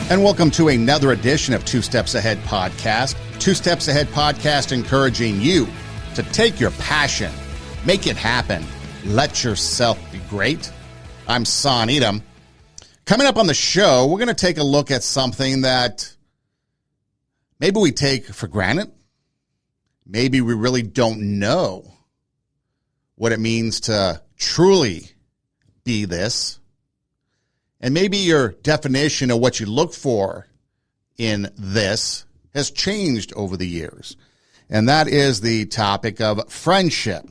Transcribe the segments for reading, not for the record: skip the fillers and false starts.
And welcome to another edition of Two Steps Ahead Podcast. Two Steps Ahead Podcast encouraging you to take your passion, make it happen, let yourself be great. I'm Son Edom. Coming up on the show, we're going to take a look at something that maybe we take for granted. Maybe we really don't know what it means to truly be this. And maybe your definition of what you look for in this has changed over the years. And that is the topic of friendship.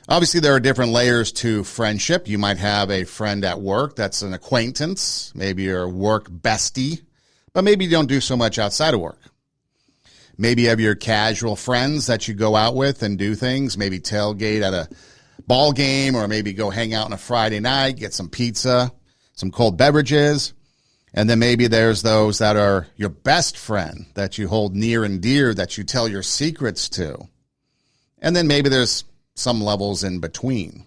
Obviously, there are different layers to friendship. You might have a friend at work that's an acquaintance, maybe your work bestie, but maybe you don't do so much outside of work. Maybe you have your casual friends that you go out with and do things, maybe tailgate at a ball game, or maybe go hang out on a Friday night, get some pizza, some cold beverages. And then maybe there's those that are your best friend that you hold near and dear, that you tell your secrets to. And then maybe there's some levels in between.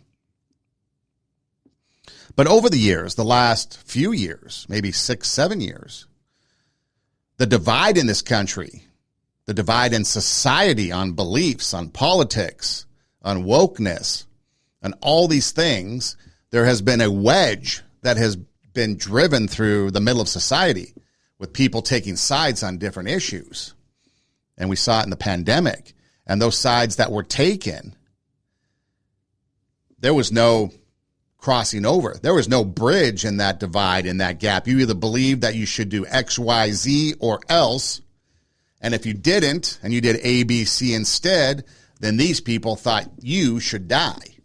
But over the years, the last few years, maybe 6, 7 years, the divide in this country, the divide in society on beliefs, on politics, on wokeness, and all these things, there has been a wedge that has been driven through the middle of society with people taking sides on different issues. And we saw it in the pandemic. And those sides that were taken, there was no crossing over. There was no bridge in that divide, in that gap. You either believed that you should do X, Y, Z or else. And if you didn't, and you did A, B, C instead, then these people thought you should die.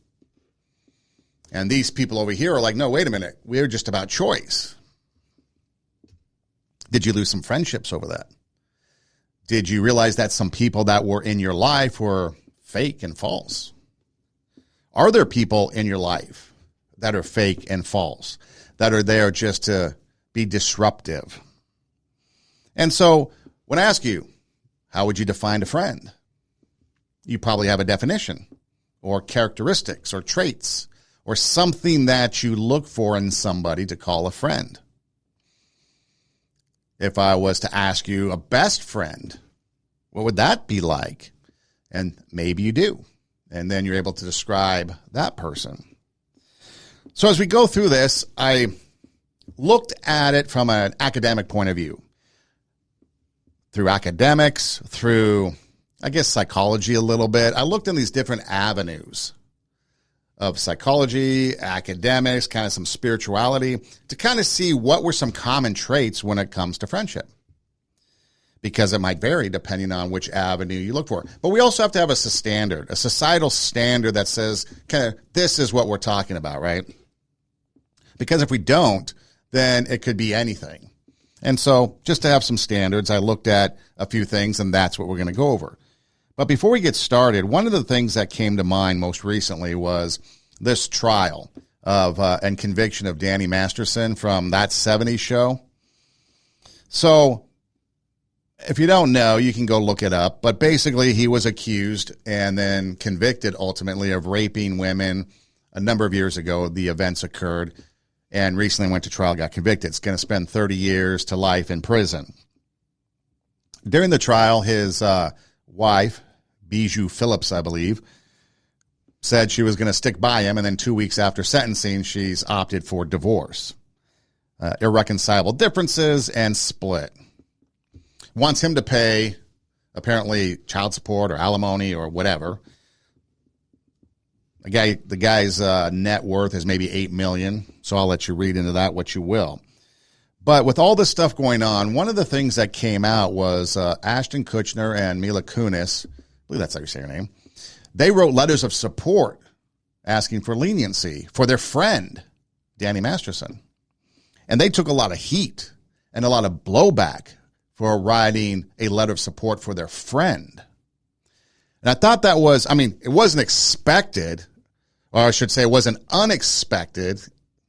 And these people over here are like, no, wait a minute. We're just about choice. Did you lose some friendships over that? Did you realize that some people that were in your life were fake and false? Are there people in your life that are fake and false, that are there just to be disruptive? And so when I ask you, how would you define a friend? You probably have a definition or characteristics or traits or something that you look for in somebody to call a friend. If I was to ask you a best friend, what would that be like? And maybe you do. And then you're able to describe that person. So as we go through this, I looked at it from an academic point of view. Through academics, through, I guess, psychology a little bit. I looked in these different avenues of psychology, academics, kind of some spirituality, to kind of see what were some common traits when it comes to friendship. Because it might vary depending on which avenue you look for. But we also have to have a standard, a societal standard that says, kind of, this is what we're talking about, right? Because if we don't, then it could be anything. And so just to have some standards, I looked at a few things, and that's what we're going to go over. But before we get started, one of the things that came to mind most recently was this trial of and conviction of Danny Masterson from That 70s Show. So if you don't know, you can go look it up. But basically, he was accused and then convicted ultimately of raping women a number of years ago. The events occurred and recently went to trial, got convicted. It's going to spend 30 years to life in prison. During the trial, his wife, Bijou Phillips, I believe, said she was going to stick by him, and then 2 weeks after sentencing, she's opted for divorce. Irreconcilable differences and split. Wants him to pay, apparently, child support or alimony or whatever. The guy's net worth is maybe $8 million, so I'll let you read into that what you will. But with all this stuff going on, one of the things that came out was Ashton, Kutcher, and Mila Kunis, I believe that's how you say her name, they wrote letters of support asking for leniency for their friend, Danny Masterson. And they took a lot of heat and a lot of blowback for writing a letter of support for their friend. And I thought that was, it wasn't expected, or I should say it wasn't unexpected.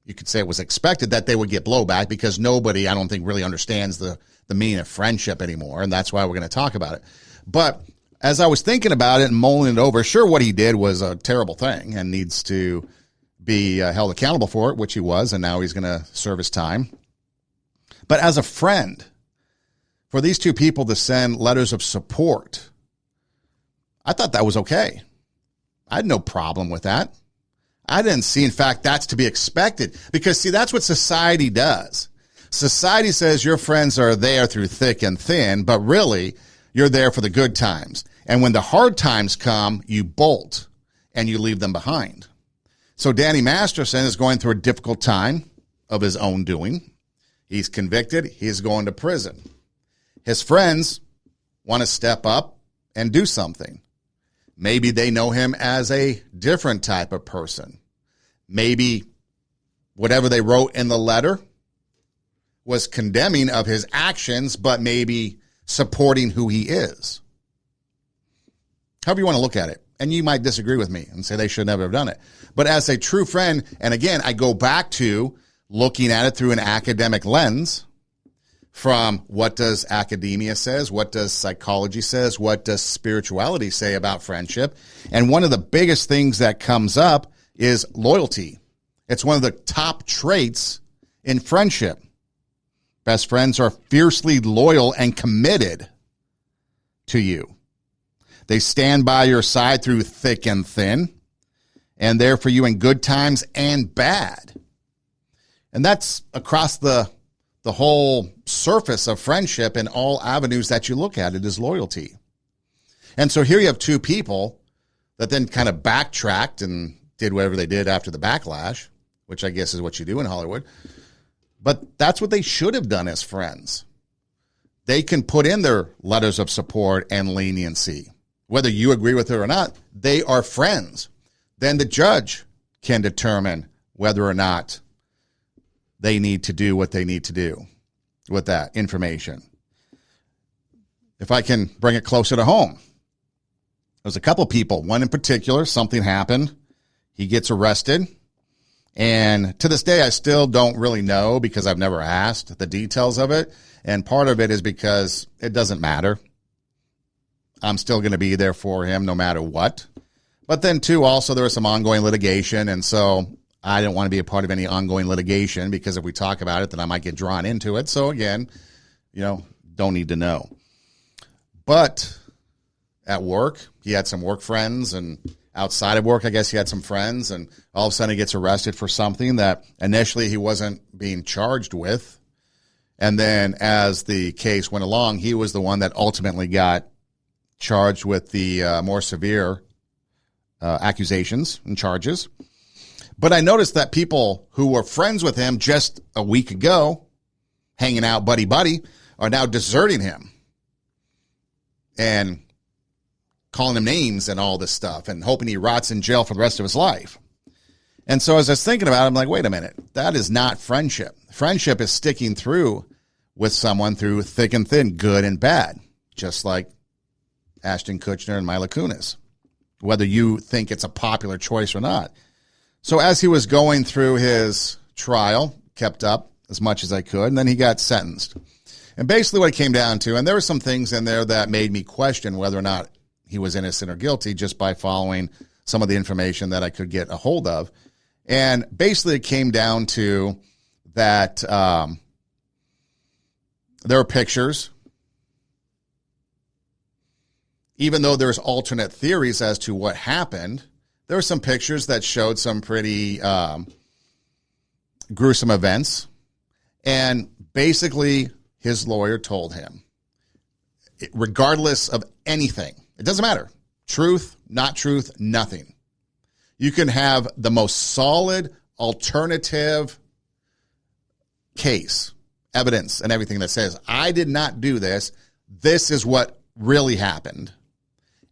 You could say it was expected that they would get blowback because nobody, I don't think, really understands the meaning of friendship anymore, and that's why we're going to talk about it. But as I was thinking about it and mulling it over, sure, what he did was a terrible thing and needs to be held accountable for it, which he was, and now he's going to serve his time. But as a friend, for these two people to send letters of support, I thought that was okay. I had no problem with that. I didn't see, in fact, that's to be expected. Because, see, that's what society does. Society says your friends are there through thick and thin, but really, you're there for the good times. And when the hard times come, you bolt and you leave them behind. So Danny Masterson is going through a difficult time of his own doing. He's convicted. He's going to prison. His friends want to step up and do something. Maybe they know him as a different type of person. Maybe whatever they wrote in the letter was condemning of his actions, but maybe supporting who he is. However you want to look at it. And you might disagree with me and say they should never have done it. But as a true friend, and again, I go back to looking at it through an academic lens from what does academia says, what does psychology says, what does spirituality say about friendship. And one of the biggest things that comes up is loyalty. It's one of the top traits in friendship. Best friends are fiercely loyal and committed to you. They stand by your side through thick and thin, and there for you in good times and bad. And that's across the whole surface of friendship in all avenues that you look at. It is loyalty. And so here you have two people that then kind of backtracked and did whatever they did after the backlash, which I guess is what you do in Hollywood. But that's what they should have done as friends. They can put in their letters of support and leniency. Whether you agree with it or not, they are friends. Then the judge can determine whether or not they need to do what they need to do with that information. If I can bring it closer to home, there's a couple people, one in particular, something happened. He gets arrested. And to this day, I still don't really know because I've never asked the details of it. And part of it is because it doesn't matter. I'm still going to be there for him no matter what. But then, too, also there was some ongoing litigation. And so I didn't want to be a part of any ongoing litigation because if we talk about it, then I might get drawn into it. So, again, don't need to know. But at work, he had some work friends, and outside of work, I guess he had some friends, and all of a sudden he gets arrested for something that initially he wasn't being charged with. And then as the case went along, he was the one that ultimately got charged with the more severe accusations and charges. But I noticed that people who were friends with him just a week ago, hanging out buddy-buddy, are now deserting him and calling him names and all this stuff and hoping he rots in jail for the rest of his life. And so as I was thinking about it, I'm like, wait a minute, that is not friendship. Friendship is sticking through with someone through thick and thin, good and bad, just like Ashton Kutcher and Mila Kunis, whether you think it's a popular choice or not. So as he was going through his trial, kept up as much as I could, and then he got sentenced. And basically what it came down to, and there were some things in there that made me question whether or not he was innocent or guilty just by following some of the information that I could get a hold of. And basically it came down to that there are pictures, even though there's alternate theories as to what happened, there were some pictures that showed some pretty gruesome events. And basically his lawyer told him, regardless of anything, it doesn't matter, truth, not truth, nothing. You can have the most solid alternative case, evidence, and everything that says, I did not do this. This is what really happened.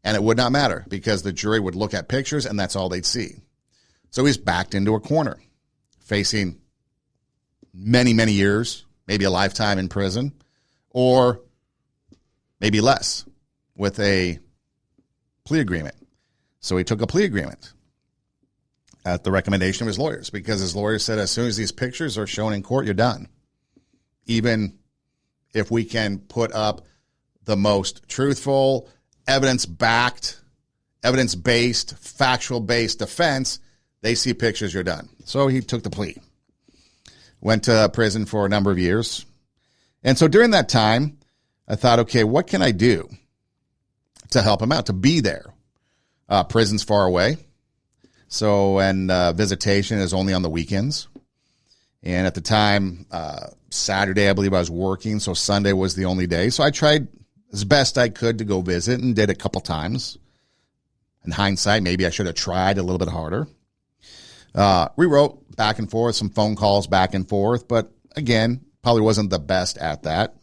And it would not matter because the jury would look at pictures and that's all they'd see. So he's backed into a corner, facing many, many years, maybe a lifetime in prison, or maybe less with a plea agreement. So he took a plea agreement at the recommendation of his lawyers because his lawyers said as soon as these pictures are shown in court, you're done. Even if we can put up the most truthful, evidence-backed, evidence-based, factual-based defense, they see pictures, you're done. So he took the plea. Went to prison for a number of years. And so during that time, I thought, okay, what can I do to help him out, to be there? Prison's far away. So, and visitation is only on the weekends. And at the time, Saturday, I believe I was working. So Sunday was the only day. So I tried as best I could to go visit and did a couple times. In hindsight, maybe I should have tried a little bit harder. We wrote back and forth, some phone calls back and forth. But again, probably wasn't the best at that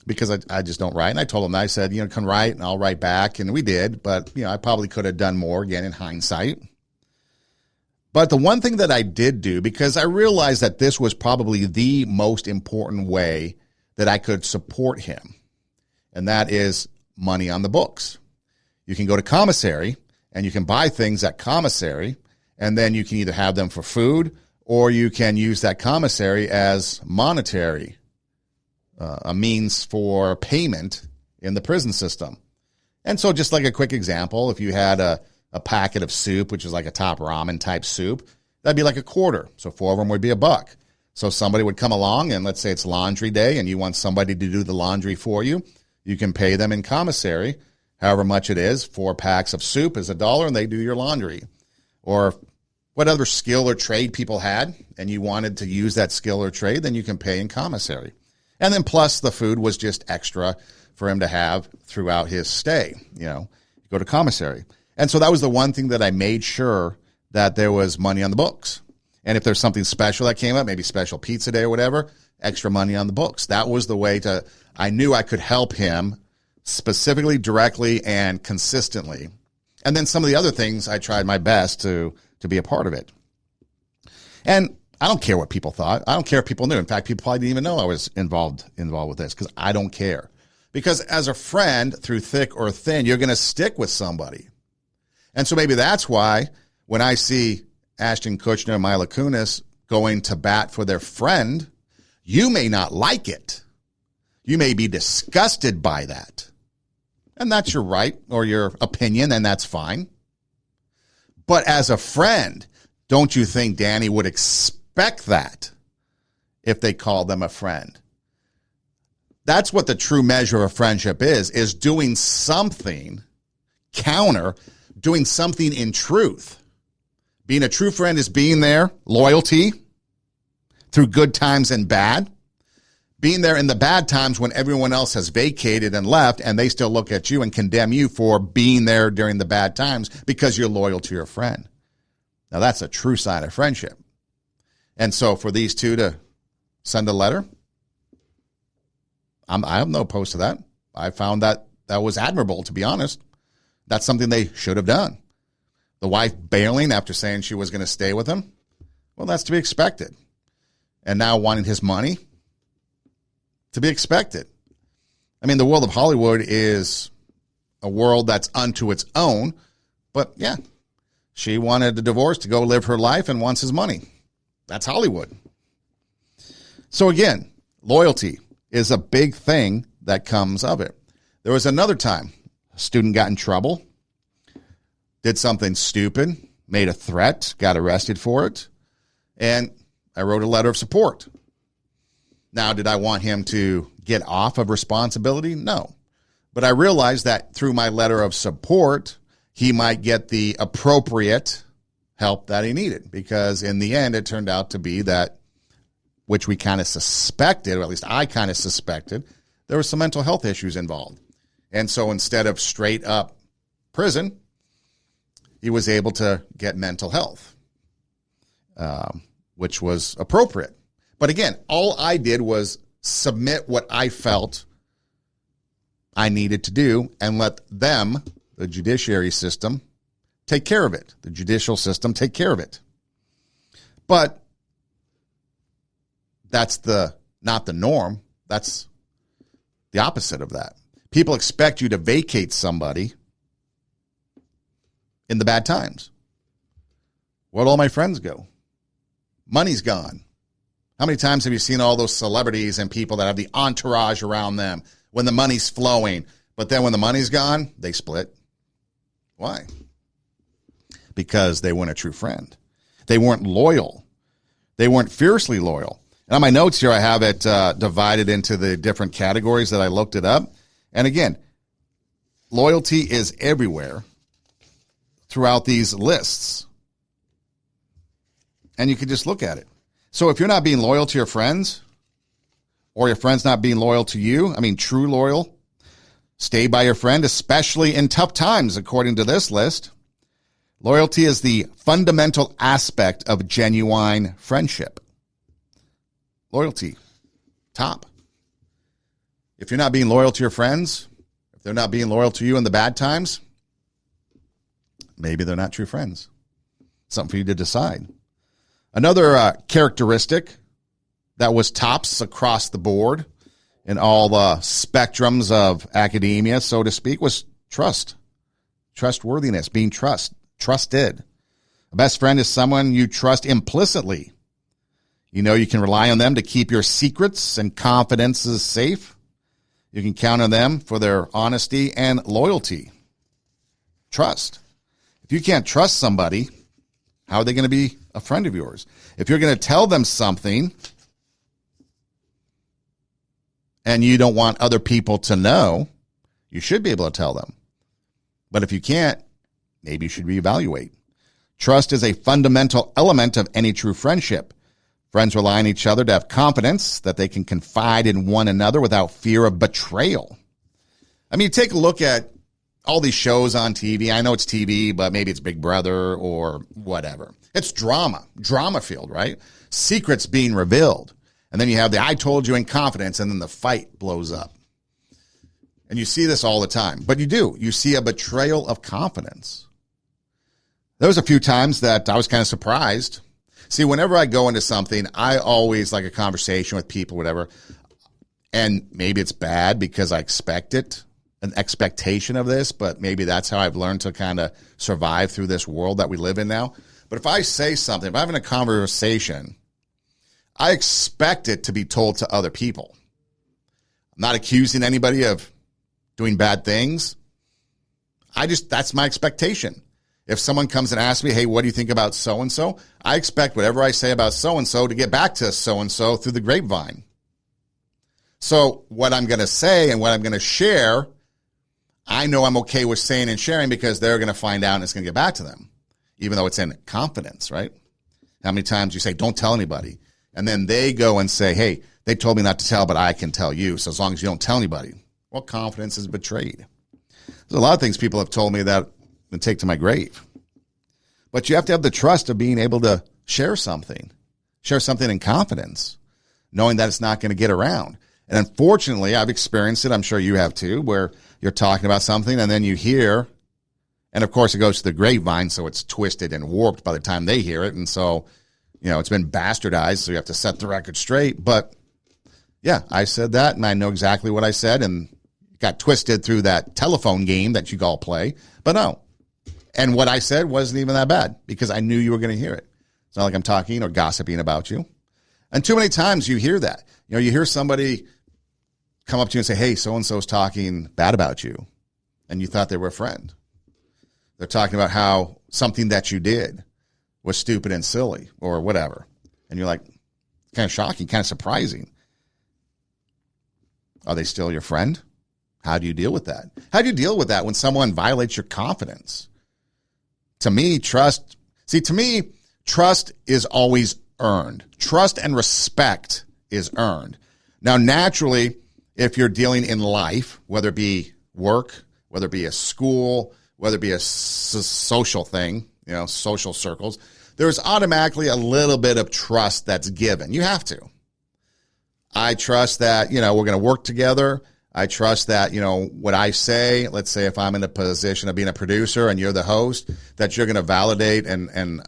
because I just don't write. And I told him, I said, come write and I'll write back. And we did. But, I probably could have done more again in hindsight. But the one thing that I did do, because I realized that this was probably the most important way that I could support him, and that is money on the books. You can go to commissary and you can buy things at commissary, and then you can either have them for food or you can use that commissary as monetary, a means for payment in the prison system. And so just like a quick example, if you had a packet of soup, which is like a top ramen type soup, that'd be like a quarter. So 4 of them would be $1. So somebody would come along and let's say it's laundry day and you want somebody to do the laundry for you. You can pay them in commissary, however much it is. 4 packs of soup is $1 and they do your laundry. Or what other skill or trade people had and you wanted to use that skill or trade, then you can pay in commissary. And then plus the food was just extra for him to have throughout his stay. You go to commissary. And so that was the one thing that I made sure that there was money on the books. And if there's something special that came up, maybe special pizza day or whatever, extra money on the books. That was the way I knew I could help him specifically, directly, and consistently. And then some of the other things, I tried my best to be a part of it. And I don't care what people thought. I don't care if people knew. In fact, people probably didn't even know I was involved with this because I don't care. Because as a friend, through thick or thin, you're going to stick with somebody. And so maybe that's why when I see Ashton, Kutcher, and Mila Kunis going to bat for their friend, you may not like it. You may be disgusted by that. And that's your right or your opinion, and that's fine. But as a friend, don't you think Danny would expect that if they called them a friend? That's what the true measure of friendship is doing something counter, doing something in truth. Being a true friend is being there, loyalty, through good times and bad. Being there in the bad times when everyone else has vacated and left and they still look at you and condemn you for being there during the bad times because you're loyal to your friend. Now that's a true sign of friendship. And so for these two to send a letter, I have no opposed to that. I found that was admirable, to be honest. That's something they should have done. The wife bailing after saying she was going to stay with him, well, that's to be expected. And now wanting his money, to be expected. I mean, the world of Hollywood is a world that's unto its own. But yeah, she wanted a divorce to go live her life and wants his money. That's Hollywood. So again, loyalty is a big thing that comes of it. There was another time a student got in trouble, did something stupid, made a threat, got arrested for it, and I wrote a letter of support. Now, did I want him to get off of responsibility? No. But I realized that through my letter of support, he might get the appropriate help that he needed, because in the end, it turned out to be that, which we kind of suspected, or at least I kind of suspected, there were some mental health issues involved. And so instead of straight up prison, he was able to get mental health, which was appropriate. But again, all I did was submit what I felt I needed to do and let them, the judiciary system, take care of it. The judicial system take care of it. But that's not the norm. That's the opposite of that. People expect you to vacate somebody in the bad times. Where'd all my friends go? Money's gone. How many times have you seen all those celebrities and people that have the entourage around them when the money's flowing, but then when the money's gone, they split? Why? Because they weren't a true friend. They weren't loyal. They weren't fiercely loyal. And on my notes here, I have it divided into the different categories that I looked it up. And again, loyalty is everywhere throughout these lists. And you can just look at it. So if you're not being loyal to your friends, or your friend's not being loyal to you, true loyal, stay by your friend, especially in tough times, according to this list. Loyalty is the fundamental aspect of genuine friendship. Loyalty, top. If you're not being loyal to your friends, if they're not being loyal to you in the bad times, maybe they're not true friends. Something for you to decide. Another characteristic that was tops across the board in all the spectrums of academia, so to speak, was trust. Trustworthiness, being trusted. A best friend is someone you trust implicitly. You know you can rely on them to keep your secrets and confidences safe. You can count on them for their honesty and loyalty. Trust. If you can't trust somebody, how are they going to be a friend of yours? If you're going to tell them something and you don't want other people to know, you should be able to tell them. But if you can't, maybe you should reevaluate. Trust is a fundamental element of any true friendship. Friends rely on each other to have confidence that they can confide in one another without fear of betrayal. Take a look at all these shows on TV. I know it's TV, but maybe it's Big Brother or whatever. It's drama filled, right? Secrets being revealed. And then you have the I told you in confidence, and then the fight blows up. And you see this all the time. But you see a betrayal of confidence. There was a few times that I was kind of surprised. See, whenever I go into something, I always like a conversation with people, whatever. And maybe it's bad because I expect it, an expectation of this, but maybe that's how I've learned to kind of survive through this world that we live in now. But if I say something, if I'm having a conversation, I expect it to be told to other people. I'm not accusing anybody of doing bad things. That's my expectation. If someone comes and asks me, hey, what do you think about so-and-so? I expect whatever I say about so-and-so to get back to so-and-so through the grapevine. So what I'm going to say and what I'm going to share, I know I'm okay with saying and sharing because they're going to find out and it's going to get back to them, even though it's in confidence, right? How many times you say, don't tell anybody. And then they go and say, hey, they told me not to tell, but I can tell you. So as long as you don't tell anybody, well, confidence is betrayed. There's a lot of things people have told me that and take to my grave. But you have to have the trust of being able to share something in confidence, knowing that it's not going to get around. And unfortunately, I've experienced it, I'm sure you have too, where you're talking about something and then you hear, and of course it goes to the grapevine, so it's twisted and warped by the time they hear it. And so, it's been bastardized, so you have to set the record straight. But yeah, I said that and I know exactly what I said and it got twisted through that telephone game that you all play. But no. And what I said wasn't even that bad because I knew you were going to hear it. It's not like I'm talking or gossiping about you. And too many times you hear that. You hear somebody come up to you and say, hey, so-and-so's talking bad about you. And you thought they were a friend. They're talking about how something that you did was stupid and silly or whatever. And you're like, kind of shocking, kind of surprising. Are they still your friend? How do you deal with that? How do you deal with that when someone violates your confidence? To me, trust is always earned. Trust and respect is earned. Now, naturally, if you're dealing in life, whether it be work, whether it be a school, whether it be a social thing, social circles, there's automatically a little bit of trust that's given. You have to. I trust that, we're going to work together. I trust that, what I say, let's say if I'm in a position of being a producer and you're the host, that you're going to validate and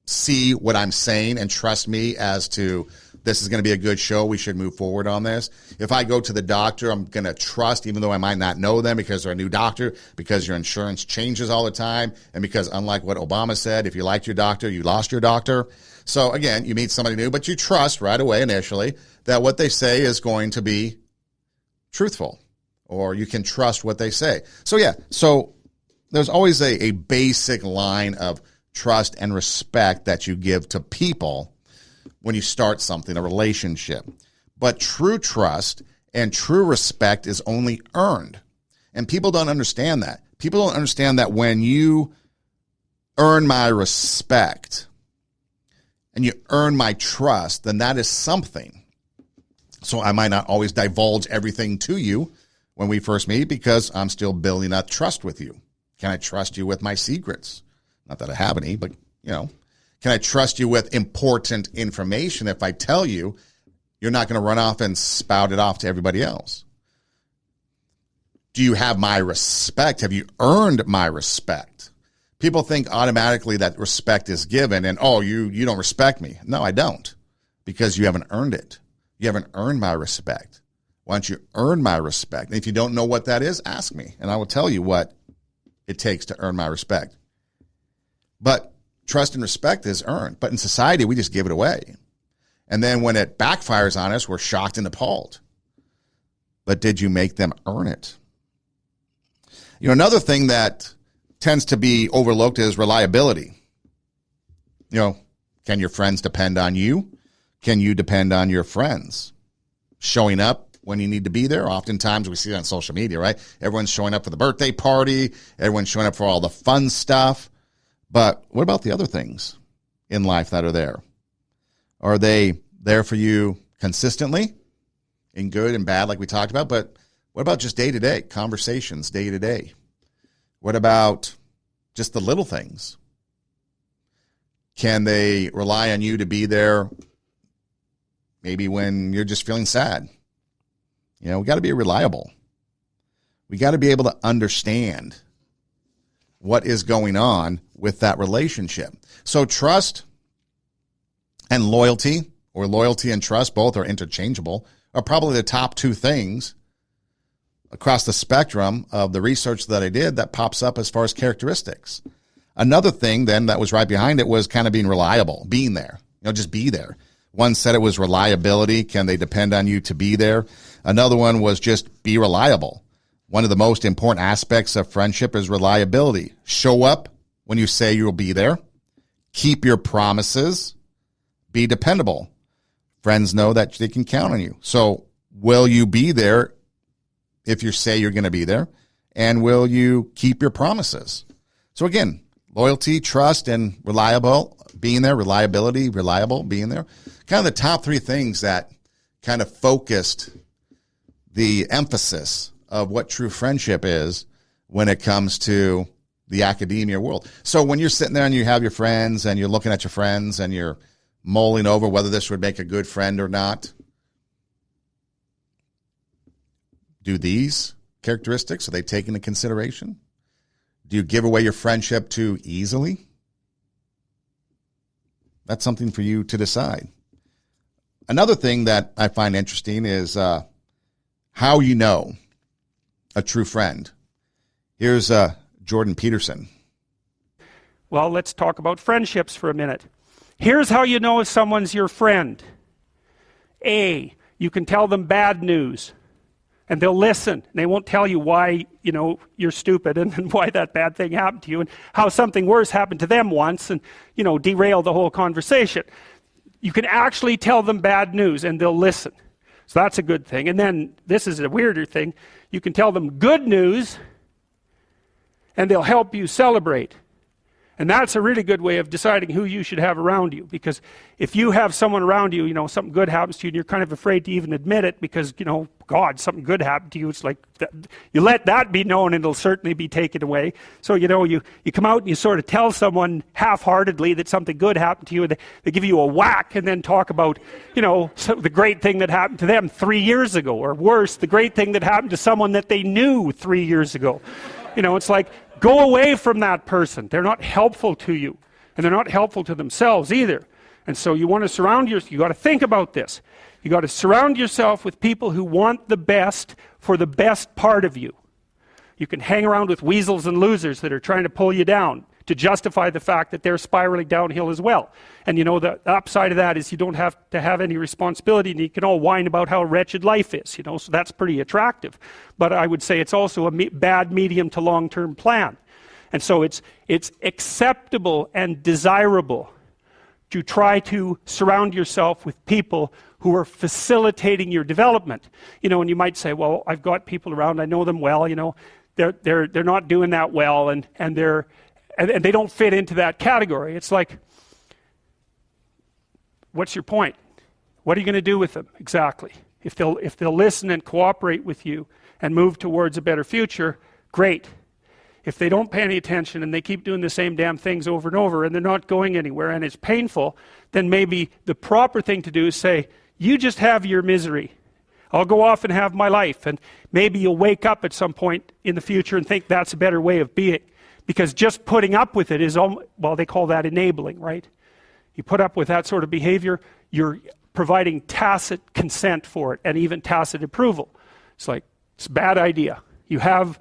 see what I'm saying and trust me as to this is going to be a good show. We should move forward on this. If I go to the doctor, I'm going to trust, even though I might not know them because they're a new doctor, because your insurance changes all the time, and because unlike what Obama said, if you liked your doctor, you lost your doctor. So again, you meet somebody new, but you trust right away initially that what they say is going to be truthful, or you can trust what they say. So there's always a basic line of trust and respect that you give to people when you start something, a relationship. But true trust and true respect is only earned. And people don't understand that. People don't understand that when you earn my respect and you earn my trust, then that is something. So I might not always divulge everything to you when we first meet because I'm still building that trust with you. Can I trust you with my secrets? Not that I have any, but, can I trust you with important information if I tell you you're not going to run off and spout it off to everybody else? Do you have my respect? Have you earned my respect? People think automatically that respect is given and, you don't respect me. No, I don't, because you haven't earned it. You haven't earned my respect. Why don't you earn my respect? And if you don't know what that is, ask me, and I will tell you what it takes to earn my respect. But trust and respect is earned. But in society, we just give it away. And then when it backfires on us, we're shocked and appalled. But did you make them earn it? Another thing that tends to be overlooked is reliability. Can your friends depend on you? Can you depend on your friends? Showing up when you need to be there. Oftentimes we see it on social media, right? Everyone's showing up for the birthday party. Everyone's showing up for all the fun stuff. But what about the other things in life that are there? Are they there for you consistently in good and bad like we talked about? But what about just day-to-day conversations, day-to-day? What about just the little things? Can they rely on you to be there maybe when you're just feeling sad? We got to be reliable. We got to be able to understand what is going on with that relationship. So trust and loyalty, or loyalty and trust, both are interchangeable, are probably the top two things across the spectrum of the research that I did that pops up as far as characteristics. Another thing then that was right behind it was kind of being reliable, being there, just be there. One said it was reliability. Can they depend on you to be there? Another one was just be reliable. One of the most important aspects of friendship is reliability. Show up when you say you'll be there. Keep your promises. Be dependable. Friends know that they can count on you. So will you be there if you say you're going to be there? And will you keep your promises? So again, loyalty, trust, and reliable, being there, reliability, reliable, being there. Kind of the top three things that kind of focused the emphasis of what true friendship is when it comes to the academia world. So when you're sitting there and you have your friends and you're looking at your friends and you're mulling over whether this would make a good friend or not, do these characteristics, are they taken into consideration? Do you give away your friendship too easily? That's something for you to decide. Another thing that I find interesting is how you know a true friend. Here's Jordan Peterson. Well, let's talk about friendships for a minute. Here's how you know if someone's your friend. A, you can tell them bad news, and they'll listen. And they won't tell you why, you're stupid and why that bad thing happened to you and how something worse happened to them once and, derail the whole conversation. You can actually tell them bad news, and they'll listen. So that's a good thing. And then this is a weirder thing. You can tell them good news, and they'll help you celebrate. And that's a really good way of deciding who you should have around you. Because if you have someone around you, something good happens to you, and you're kind of afraid to even admit it because, God, something good happened to you. It's like, you let that be known and it'll certainly be taken away. So, you come out and you sort of tell someone half-heartedly that something good happened to you, and they give you a whack and then talk about, the great thing that happened to them 3 years ago. Or worse, the great thing that happened to someone that they knew 3 years ago. It's like, go away from that person. They're not helpful to you. And they're not helpful to themselves either. And so you want to surround yourself, you got to think about this. You got to surround yourself with people who want the best for the best part of you. You can hang around with weasels and losers that are trying to pull you down to justify the fact that they're spiraling downhill as well. And the upside of that is you don't have to have any responsibility, and you can all whine about how wretched life is, so that's pretty attractive. But I would say it's also a bad medium to long-term plan. And so it's acceptable and desirable you try to surround yourself with people who are facilitating your development. And you might say, well, I've got people around, I know them well, they're not doing that well, and they don't fit into that category. It's like, what's your point? What are you going to do with them exactly? If they'll listen and cooperate with you and move towards a better future, great. If they don't pay any attention and they keep doing the same damn things over and over and they're not going anywhere and it's painful, then maybe the proper thing to do is say, you just have your misery. I'll go off and have my life. And maybe you'll wake up at some point in the future and think that's a better way of being. Because just putting up with it is, well, they call that enabling, right? You put up with that sort of behavior, you're providing tacit consent for it and even tacit approval. It's like, it's a bad idea. You have,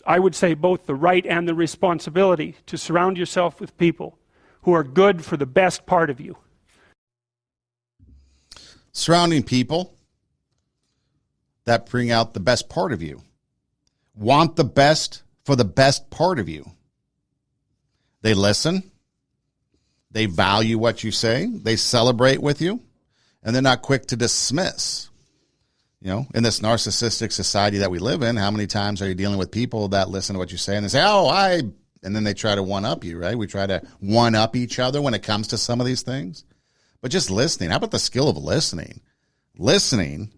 I would say, both the right and the responsibility to surround yourself with people who are good for the best part of you. Surrounding people that bring out the best part of you. Want the best for the best part of you. They listen. They value what you say. They celebrate with you. And they're not quick to dismiss. In this narcissistic society that we live in, how many times are you dealing with people that listen to what you say and they say, and then they try to one-up you, right? We try to one-up each other when it comes to some of these things. But just listening. How about the skill of listening? Listening,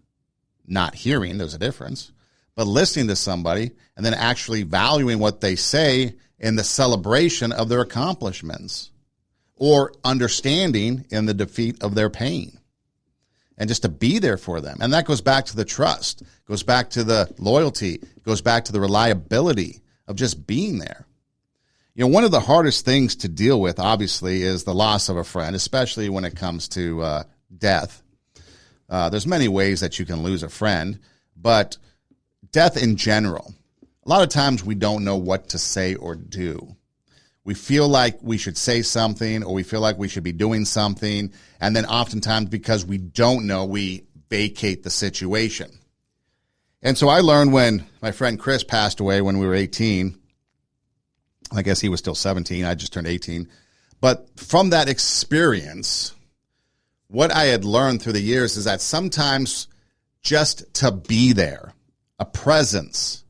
not hearing, there's a difference. But listening to somebody and then actually valuing what they say in the celebration of their accomplishments or understanding in the defeat of their pain. And just to be there for them. And that goes back to the trust, goes back to the loyalty, goes back to the reliability of just being there. One of the hardest things to deal with, obviously, is the loss of a friend, especially when it comes to death. There's many ways that you can lose a friend, but death in general, a lot of times we don't know what to say or do. We feel like we should say something or we feel like we should be doing something. And then oftentimes because we don't know, we vacate the situation. And so I learned when my friend Chris passed away when we were 18. I guess he was still 17. I just turned 18. But from that experience, what I had learned through the years is that sometimes just to be there, a presence,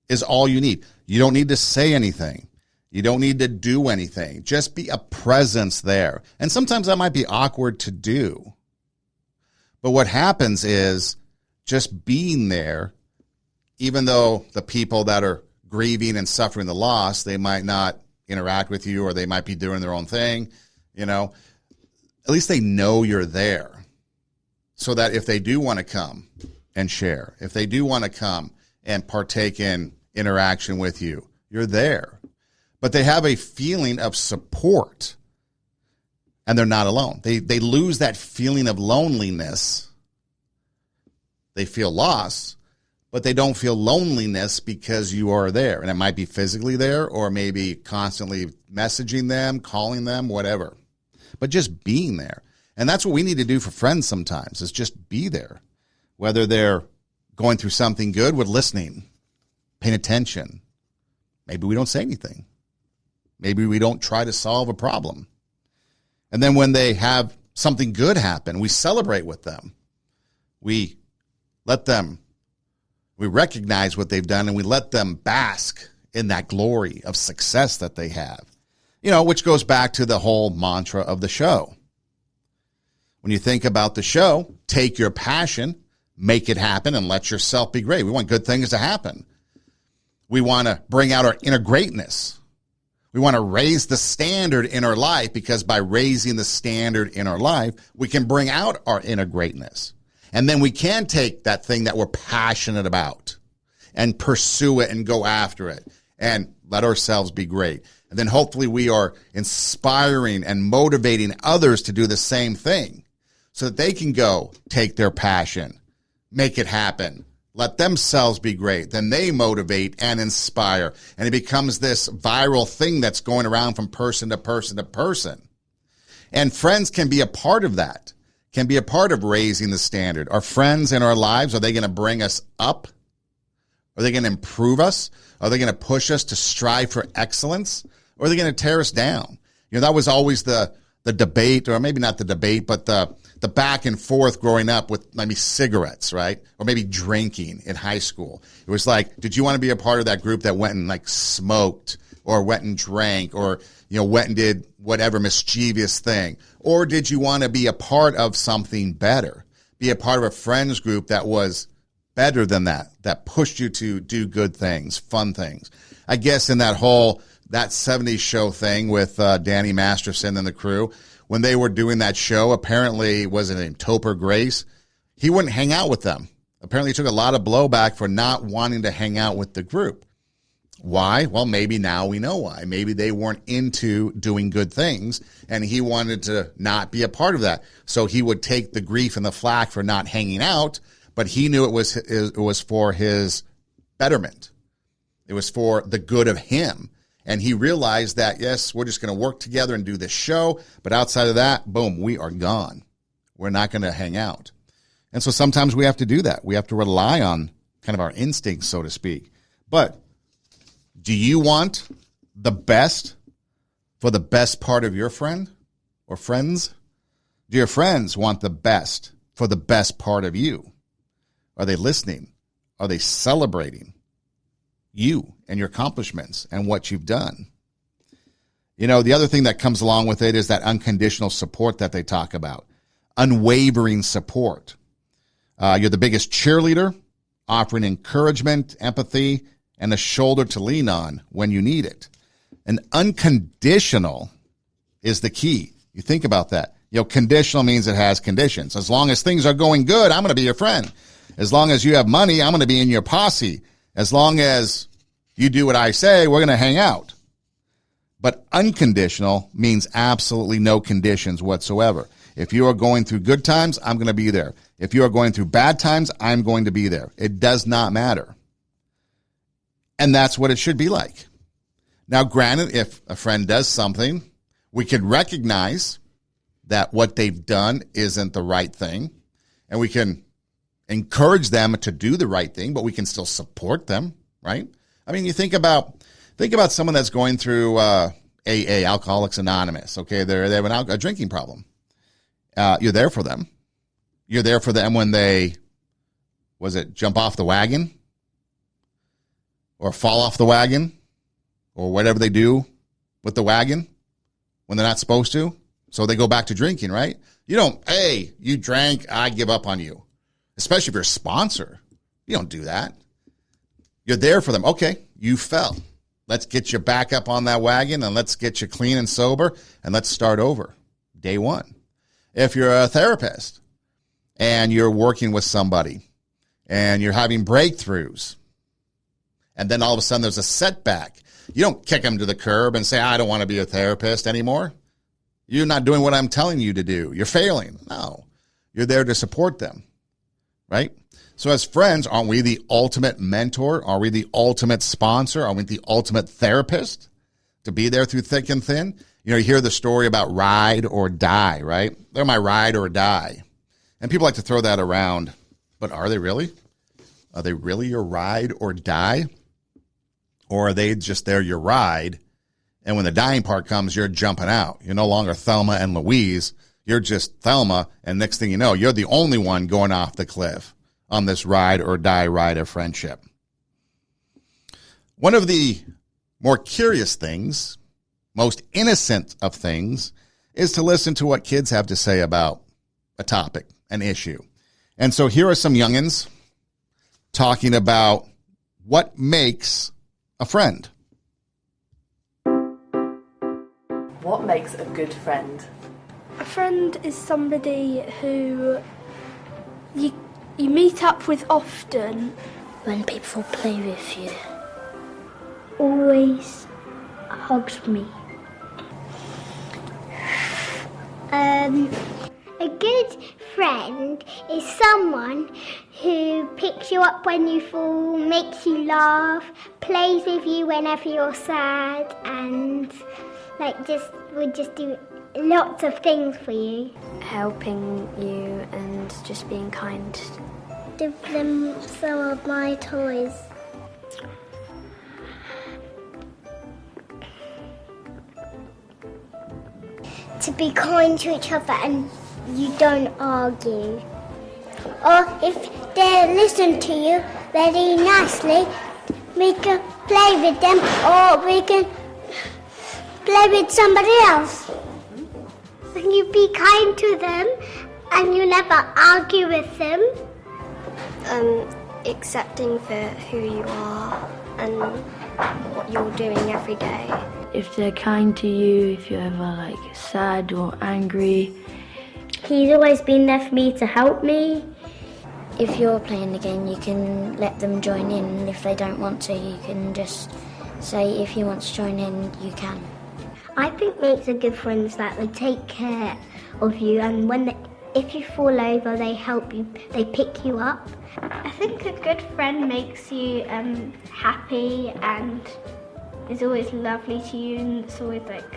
is all you need. You don't need to say anything. You don't need to do anything. Just be a presence there. And sometimes that might be awkward to do. But what happens is just being there, even though the people that are grieving and suffering the loss, they might not interact with you or they might be doing their own thing, at least they know you're there. So that if they do want to come and share, if they do want to come and partake in interaction with you, you're there. But they have a feeling of support, and they're not alone. They lose that feeling of loneliness. They feel loss, but they don't feel loneliness because you are there. And it might be physically there or maybe constantly messaging them, calling them, whatever. But just being there. And that's what we need to do for friends sometimes, is just be there. Whether they're going through something good, with listening, paying attention. Maybe we don't say anything. Maybe we don't try to solve a problem. And then when they have something good happen, we celebrate with them. We recognize what they've done and we let them bask in that glory of success that they have. Which goes back to the whole mantra of the show. When you think about the show, take your passion, make it happen, and let yourself be great. We want good things to happen. We want to bring out our inner greatness. We want to raise the standard in our life, because by raising the standard in our life, we can bring out our inner greatness. And then we can take that thing that we're passionate about and pursue it and go after it and let ourselves be great. And then hopefully we are inspiring and motivating others to do the same thing so that they can go take their passion, make it happen, let themselves be great. Then they motivate and inspire. And it becomes this viral thing that's going around from person to person to person. And friends can be a part of that, can be a part of raising the standard. Our friends in our lives, are they going to bring us up? Are they going to improve us? Are they going to push us to strive for excellence? Or are they going to tear us down? That was always the debate, or maybe not the debate, but the back and forth growing up with maybe cigarettes, right? Or maybe drinking in high school. It was like, did you want to be a part of that group that went and like smoked or went and drank or, went and did whatever mischievous thing? Or did you want to be a part of something better? Be a part of a friends group that was better than that pushed you to do good things, fun things. I guess in that 70s show thing with Danny Masterson and the crew, when they were doing that show, apparently, was it named Topher Grace? He wouldn't hang out with them. Apparently, he took a lot of blowback for not wanting to hang out with the group. Why? Well, maybe now we know why. Maybe they weren't into doing good things, and he wanted to not be a part of that. So he would take the grief and the flack for not hanging out, but he knew it was for his betterment. It was for the good of him. And he realized that, yes, we're just going to work together and do this show. But outside of that, boom, we are gone. We're not going to hang out. And so sometimes we have to do that. We have to rely on kind of our instincts, so to speak. But do you want the best for the best part of your friend or friends? Do your friends want the best for the best part of you? Are they listening? Are they celebrating you and your accomplishments and what you've done? The other thing that comes along with it is that unconditional support that they talk about. Unwavering support. You're the biggest cheerleader, offering encouragement, empathy, and a shoulder to lean on when you need it. And unconditional is the key. You think about that. Conditional means it has conditions. As long as things are going good, I'm going to be your friend. As long as you have money, I'm going to be in your posse. As long as you do what I say, we're going to hang out. But unconditional means absolutely no conditions whatsoever. If you are going through good times, I'm going to be there. If you are going through bad times, I'm going to be there. It does not matter. And that's what it should be like. Now, granted, if a friend does something, we can recognize that what they've done isn't the right thing, and we can encourage them to do the right thing, but we can still support them, right? I mean, you think about someone that's going through AA, Alcoholics Anonymous. Okay, they have a drinking problem. You're there for them. You're there for them when they, jump off the wagon or fall off the wagon or whatever they do with the wagon when they're not supposed to. So they go back to drinking, right? You don't, hey, you drank, I give up on you. Especially if you're a sponsor. You don't do that. You're there for them. Okay, you fell. Let's get you back up on that wagon and let's get you clean and sober and let's start over. Day one. If you're a therapist and you're working with somebody and you're having breakthroughs and then all of a sudden there's a setback, you don't kick them to the curb and say, I don't want to be a therapist anymore. You're not doing what I'm telling you to do. You're failing. No, you're there to support them. Right? So as friends, aren't we the ultimate mentor? Are we the ultimate sponsor? Are we the ultimate therapist to be there through thick and thin? You hear the story about ride or die, right? They're my ride or die. And people like to throw that around. But are they really? Are they really your ride or die? Or are they just there your ride? And when the dying part comes, you're jumping out. You're no longer Thelma and Louise. You're just Thelma, and next thing you know, you're the only one going off the cliff on this ride or die ride of friendship. One of the more curious things, most innocent of things, is to listen to what kids have to say about a topic, an issue. And so here are some youngins talking about what makes a friend. What makes a good friend? A friend is somebody who you meet up with often. When people play with you. Always hugs me. A good friend is someone who picks you up when you fall, makes you laugh, plays with you whenever you're sad, and would just do lots of things for you. Helping you and just being kind. Give them some of my toys. to be kind to each other and you don't argue. Or if they listen to you very nicely, we can play with them or we can play with somebody else. And you be kind to them and you never argue with them. Accepting for who you are and what you're doing every day. If they're kind to you, if you're ever like sad or angry. He's always been there for me to help me. If you're playing the game, you can let them join in, and if they don't want to, you can just say if you want to join in, you can. I think mates are good friends that they take care of you, and if you fall over, they help you, they pick you up. I think a good friend makes you happy and is always lovely to you, and it's always like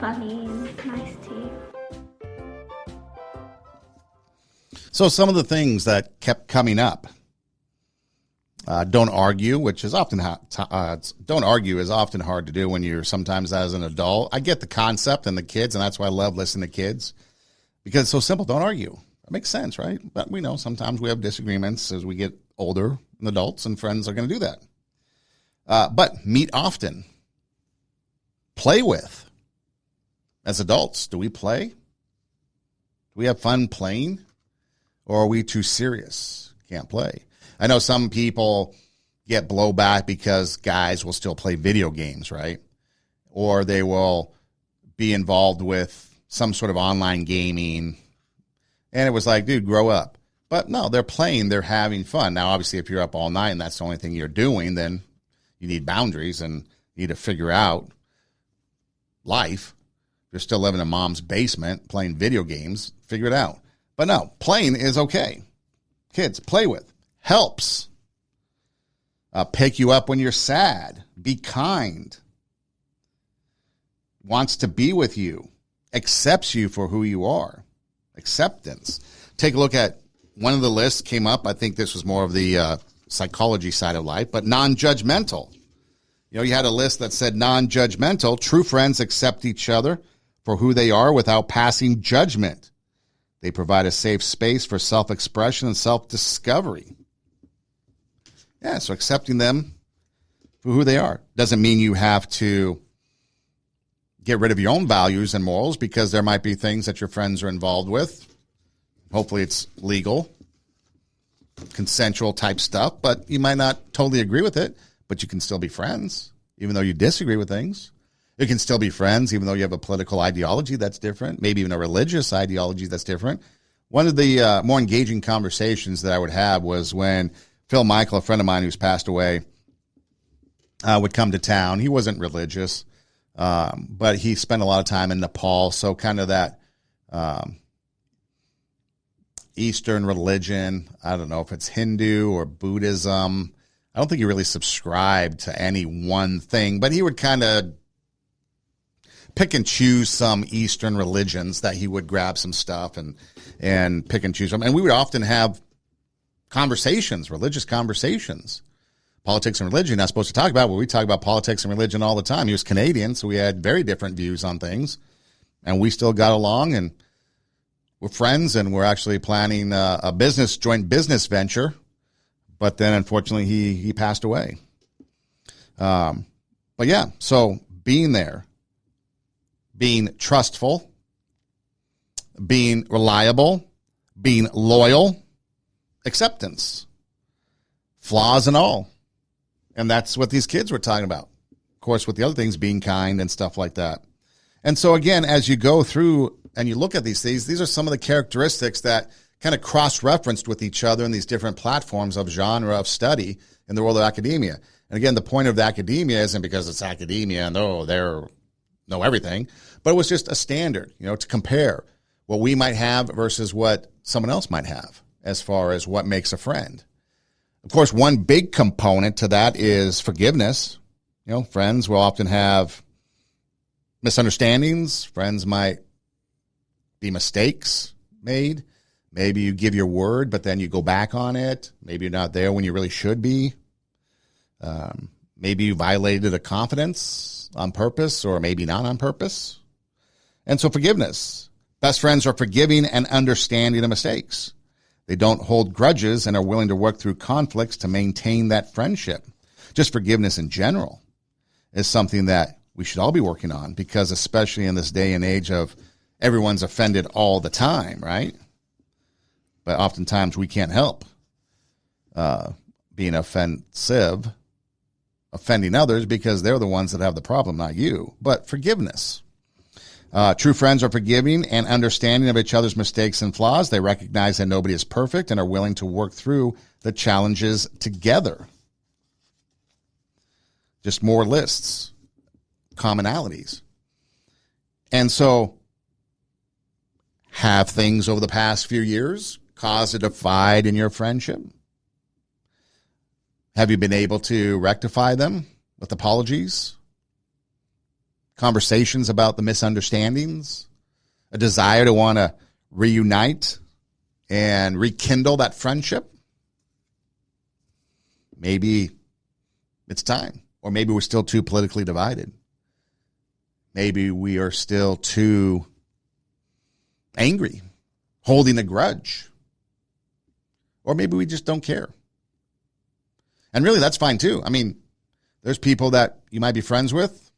funny and nice to you. So some of the things that kept coming up. Don't argue, which is often don't argue is often hard to do when you're sometimes as an adult. I get the concept and the kids, and that's why I love listening to kids because it's so simple. Don't argue. That makes sense, right? But we know sometimes we have disagreements as we get older, and adults and friends are going to do that. But meet often. Play with. As adults, do we play? Do we have fun playing? Or are we too serious? Can't play. I know some people get blowback because guys will still play video games, right? Or they will be involved with some sort of online gaming. And it was like, dude, grow up. But no, they're playing, they're having fun. Now, obviously, if you're up all night and that's the only thing you're doing, then you need boundaries and you need to figure out life. If you're still living in mom's basement playing video games, figure it out. But no, playing is okay. Kids, play with. Helps. Pick you up when you're sad. Be kind. Wants to be with you. Accepts you for who you are. Acceptance. Take a look at one of the lists came up. I think this was more of the psychology side of life, but non-judgmental. You know, you had a list that said non-judgmental. True friends accept each other for who they are without passing judgment. They provide a safe space for self-expression and self-discovery. Yeah, so accepting them for who they are. Doesn't mean you have to get rid of your own values and morals because there might be things that your friends are involved with. Hopefully it's legal, consensual type stuff, but you might not totally agree with it, but you can still be friends, even though you disagree with things. You can still be friends, even though you have a political ideology that's different, maybe even a religious ideology that's different. One of the more engaging conversations that I would have was when Phil Michael, a friend of mine who's passed away, would come to town. He wasn't religious, but he spent a lot of time in Nepal, so kind of that Eastern religion. I don't know if it's Hindu or Buddhism. I don't think he really subscribed to any one thing, but he would kind of pick and choose some Eastern religions that he would grab some stuff and pick and choose them. And we would often have conversations, religious conversations. Politics and religion, not supposed to talk about, but we talk about politics and religion all the time. He was Canadian, so we had very different views on things. And we still got along, and we're friends, and we're actually planning a joint business venture. But then, unfortunately, he passed away. But yeah, so being there, being trustful, being reliable, being loyal, acceptance, flaws and all. And that's what these kids were talking about. Of course, with the other things, being kind and stuff like that. And so, again, as you go through and you look at these things, these are some of the characteristics that kind of cross-referenced with each other in these different platforms of genre of study in the world of academia. And again, the point of the academia isn't because it's academia and, they know everything, but it was just a standard, to compare what we might have versus what someone else might have as far as what makes a friend. Of course, one big component to that is forgiveness. Friends will often have misunderstandings. Friends might be mistakes made. Maybe you give your word, but then you go back on it. Maybe you're not there when you really should be. Maybe you violated a confidence on purpose or maybe not on purpose. And so forgiveness. Best friends are forgiving and understanding of mistakes. They don't hold grudges and are willing to work through conflicts to maintain that friendship. Just forgiveness in general is something that we should all be working on, because especially in this day and age of everyone's offended all the time, right? But oftentimes we can't help being offensive, offending others, because they're the ones that have the problem, not you. But forgiveness. True friends are forgiving and understanding of each other's mistakes and flaws. They recognize that nobody is perfect and are willing to work through the challenges together. Just more lists, commonalities. And so, have things over the past few years caused a divide in your friendship? Have you been able to rectify them with apologies? Conversations about the misunderstandings? A desire to want to reunite and rekindle that friendship? Maybe it's time. Or maybe we're still too politically divided. Maybe we are still too angry, holding a grudge. Or maybe we just don't care. And really, that's fine too. I mean, there's people that you might be friends with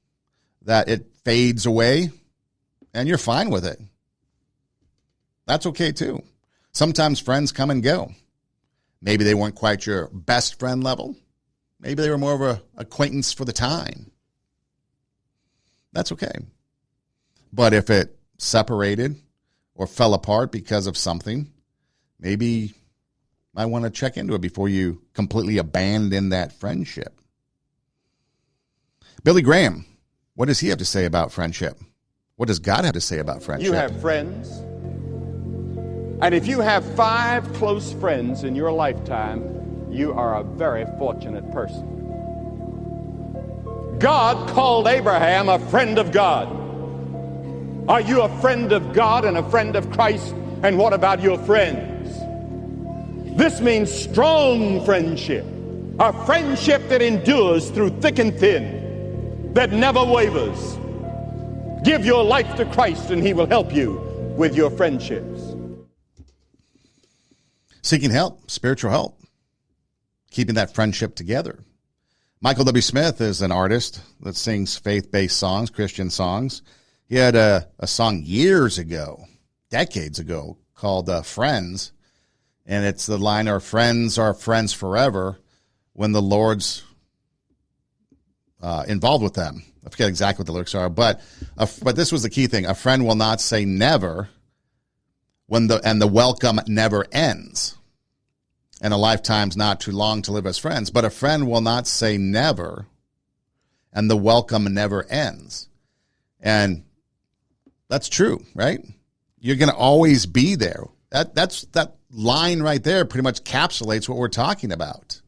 that it fades away and you're fine with it. That's okay too. Sometimes friends come and go. Maybe they weren't quite your best friend level. Maybe they were more of an acquaintance for the time. That's okay. But if it separated or fell apart because of something, maybe you might want to check into it before you completely abandon that friendship. Billy Graham, what does he have to say about friendship? What does God have to say about friendship? You have friends. And if you have 5 close friends in your lifetime, you are a very fortunate person. God called Abraham a friend of God. Are you a friend of God and a friend of Christ? And what about your friends? This means strong friendship, a friendship that endures through thick and thin, that never wavers. Give your life to Christ and he will help you with your friendships. Seeking help, spiritual help, keeping that friendship together. Michael W. Smith is an artist that sings faith-based songs, Christian songs. He had a song years ago, decades ago, called Friends. And it's the line, our friends are friends forever, when the Lord's involved with them. I forget exactly what the lyrics are, but this was the key thing. A friend will not say never and the welcome never ends. And a lifetime's not too long to live as friends. But a friend will not say never, and the welcome never ends. And that's true, right? You're going to always be there. That line right there pretty much encapsulates what we're talking about.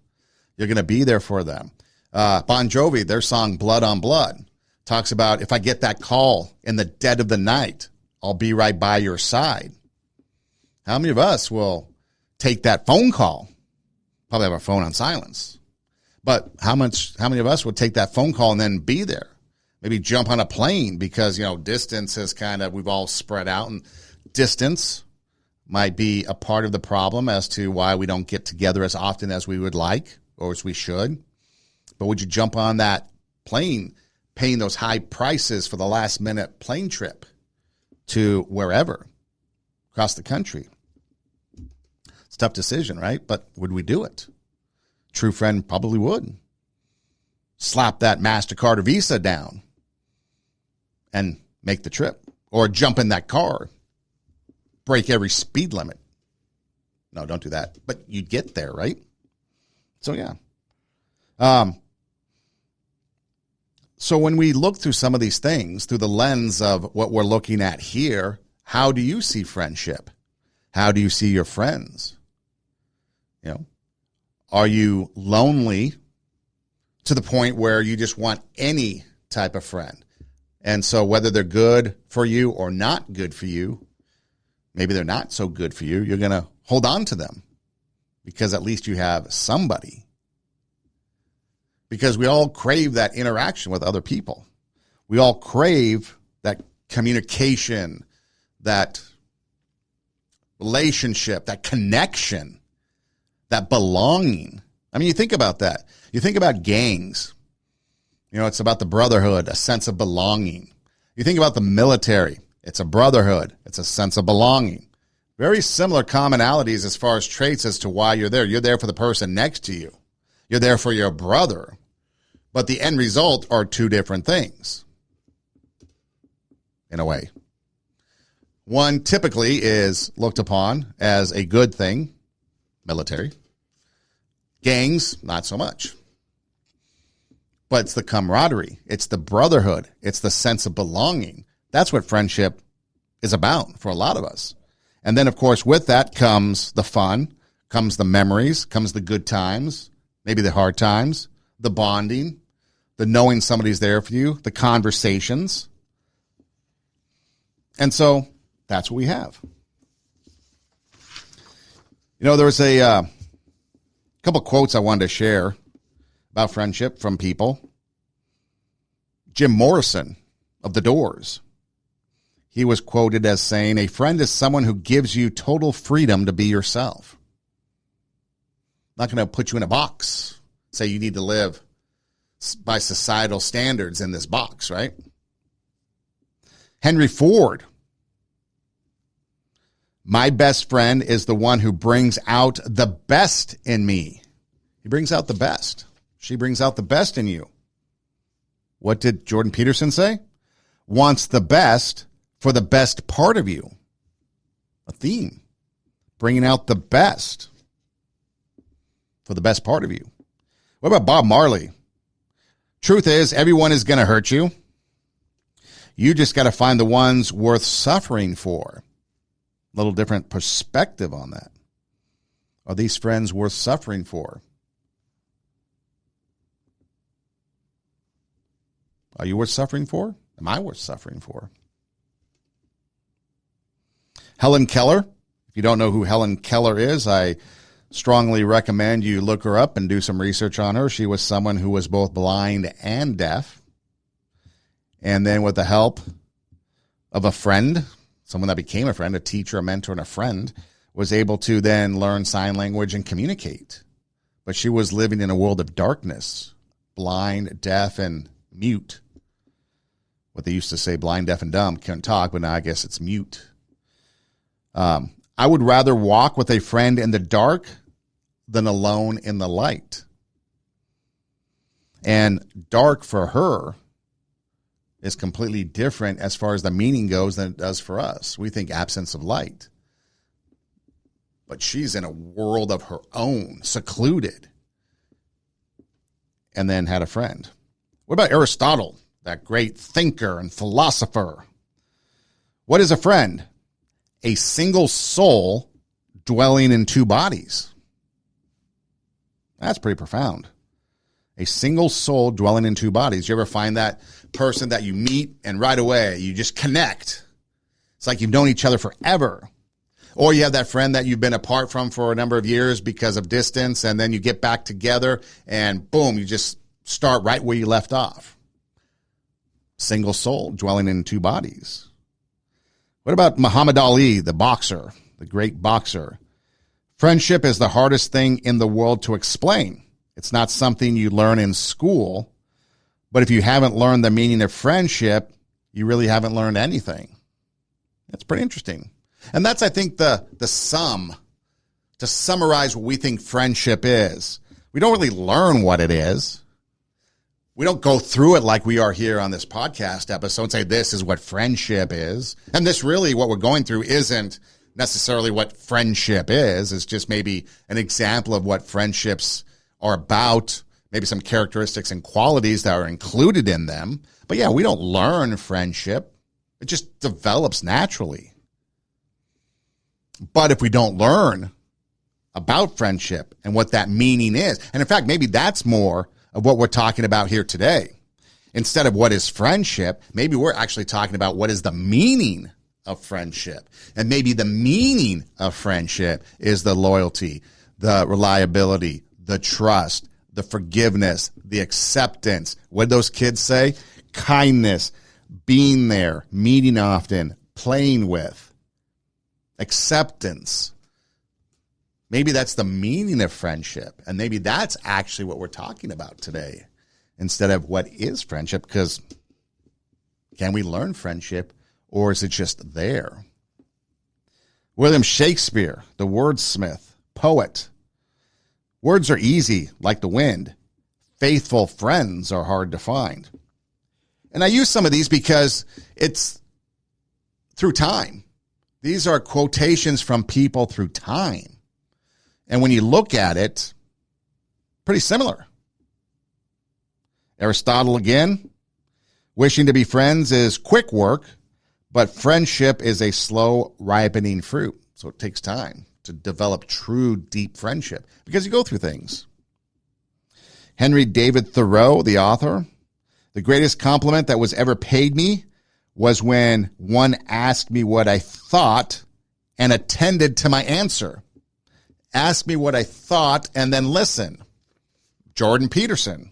You're going to be there for them. Bon Jovi, their song Blood on Blood, talks about, if I get that call in the dead of the night, I'll be right by your side. How many of us will take that phone call? Probably have our phone on silence. But how many of us would take that phone call and then be there? Maybe jump on a plane because, distance is we've all spread out, and distance might be a part of the problem as to why we don't get together as often as we would like or as we should. But would you jump on that plane paying those high prices for the last minute plane trip to wherever across the country? It's a tough decision, right? But would we do it? True friend probably would. Slap that MasterCard or Visa down and make the trip. Or jump in that car, break every speed limit. No, don't do that. But you'd get there, right? So, yeah. So when we look through some of these things through the lens of what we're looking at here, how do you see friendship? How do you see your friends? Are you lonely to the point where you just want any type of friend? And so whether they're good for you or not good for you, maybe they're not so good for you, you're going to hold on to them because at least you have somebody. Because we all crave that interaction with other people. We all crave that communication, that relationship, that connection, that belonging. I mean, you think about that. You think about gangs. You know, it's about the brotherhood, a sense of belonging. You think about the military. It's a brotherhood. It's a sense of belonging. Very similar commonalities as far as traits as to why you're there. You're there for the person next to you. You're there for your brother. But the end result are two different things, in a way. One typically is looked upon as a good thing, military. Gangs, not so much. But it's the camaraderie. It's the brotherhood. It's the sense of belonging. That's what friendship is about for a lot of us. And then, of course, with that comes the fun, comes the memories, comes the good times, maybe the hard times, the bonding, the knowing somebody's there for you, the conversations. And so that's what we have. You know, there was a couple quotes I wanted to share about friendship from people. Jim Morrison of The Doors. He was quoted as saying, "A friend is someone who gives you total freedom to be yourself." Not going to put you in a box, say you need to live by societal standards in this box, right? Henry Ford. "My best friend is the one who brings out the best in me." He brings out the best. She brings out the best in you. What did Jordan Peterson say? "Wants the best for the best part of you." A theme. Bringing out the best for the best part of you. What about Bob Marley? "Truth is, everyone is going to hurt you. You just got to find the ones worth suffering for." A little different perspective on that. Are these friends worth suffering for? Are you worth suffering for? Am I worth suffering for? Helen Keller. If you don't know who Helen Keller is, I strongly recommend you look her up and do some research on her. She was someone who was both blind and deaf. And then with the help of a friend, someone that became a friend, a teacher, a mentor, and a friend, was able to then learn sign language and communicate. But she was living in a world of darkness, blind, deaf, and mute. What they used to say, blind, deaf, and dumb, couldn't talk, but now I guess it's mute. I would rather walk with a friend in the dark than alone in the light. And dark for her is completely different as far as the meaning goes than it does for us. We think absence of light. But she's in a world of her own, secluded, and then had a friend. What about Aristotle, that great thinker and philosopher? What is a friend? A single soul dwelling in two bodies. That's pretty profound. A single soul dwelling in two bodies. You ever find that person that you meet and right away you just connect? It's like you've known each other forever. Or you have that friend that you've been apart from for a number of years because of distance, and then you get back together and boom, you just start right where you left off. Single soul dwelling in two bodies. What about Muhammad Ali, the boxer, the great boxer? Friendship is the hardest thing in the world to explain. It's not something you learn in school, but if you haven't learned the meaning of friendship, you really haven't learned anything. That's pretty interesting. And that's, I think, the sum, to summarize what we think friendship is. We don't really learn what it is. We don't go through it like we are here on this podcast episode and say this is what friendship is. And this really, what we're going through isn't necessarily what friendship is. It's just maybe an example of what friendships are about, maybe some characteristics and qualities that are included in them. But yeah, we don't learn friendship. It just develops naturally. But if we don't learn about friendship and what that meaning is, and in fact, maybe that's more of what we're talking about here today. Instead of what is friendship, maybe we're actually talking about what is the meaning of friendship. And maybe the meaning of friendship is the loyalty, the reliability, the trust, the forgiveness, the acceptance. What did those kids say? Kindness, being there, meeting often, playing with, acceptance. Maybe that's the meaning of friendship. And maybe that's actually what we're talking about today instead of what is friendship, because can we learn friendship or is it just there? William Shakespeare, the wordsmith, poet. Words are easy like the wind. Faithful friends are hard to find. And I use some of these because it's through time. These are quotations from people through time. And when you look at it, pretty similar. Aristotle again, wishing to be friends is quick work, but friendship is a slow ripening fruit. So it takes time to develop true deep friendship because you go through things. Henry David Thoreau, the author, the greatest compliment that was ever paid me was when one asked me what I thought and attended to my answer. Ask me what I thought and then listen. Jordan Peterson.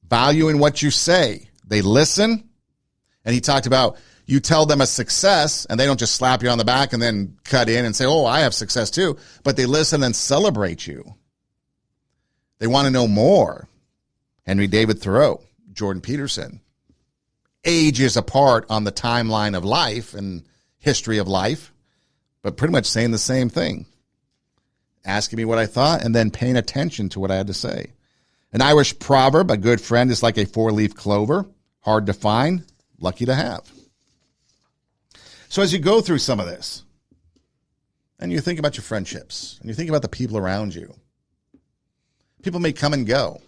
Valuing what you say. They listen. And he talked about you tell them a success and they don't just slap you on the back and then cut in and say, oh, I have success too. But they listen and celebrate you. They want to know more. Henry David Thoreau, Jordan Peterson. Ages apart on the timeline of life and history of life, but pretty much saying the same thing. Asking me what I thought and then paying attention to what I had to say. An Irish proverb, a good friend is like a four-leaf clover, hard to find, lucky to have. So as you go through some of this, and you think about your friendships, and you think about the people around you, people may come and go.